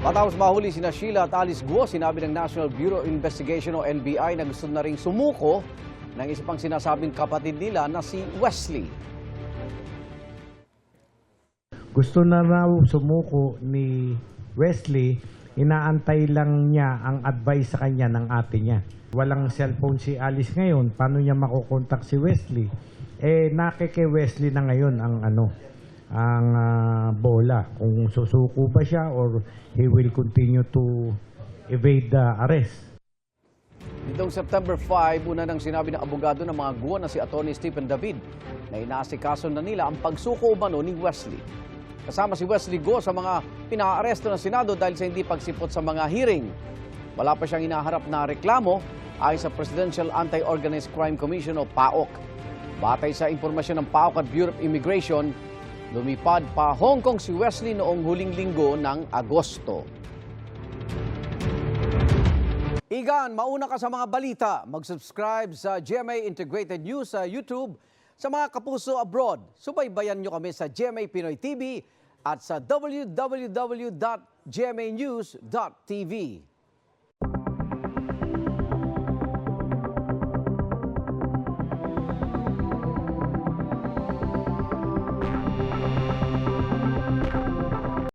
Matapos mahuli sina Sheila at Alice Guo, sinabi ng National Bureau of Investigation o NBI na gusto na ring sumuko ng isa pang sinasabing kapatid nila na si Wesley. Gusto na raw sumuko ni Wesley, inaantay lang niya ang advice sa kanya ng ate niya. Walang cellphone si Alice ngayon, paano niya makokontak si Wesley? Nakike Wesley na ngayon ang bola, kung susuko ba siya or he will continue to evade the arrest. Nitong September 5, una nang sinabi ng abogado ng mga Guo na si Atty. Stephen David na inaasikaso na nila ang pagsuko umano ni Wesley. Kasama si Wesley Guo sa mga pinaaresto ng Senado dahil sa hindi pagsipot sa mga hearing. Wala pa siyang inaharap na reklamo ayon sa Presidential Anti-Organized Crime Commission o PAOC. Batay sa impormasyon ng PAOC at Bureau of Immigration, lumipad pa Hong Kong si Wesley noong huling linggo ng Agosto. Igan, mauna ka sa mga balita. Mag-subscribe sa GMA Integrated News sa YouTube. Sa mga kapuso abroad, subaybayan nyo kami sa GMA Pinoy TV at sa www.gmanews.tv.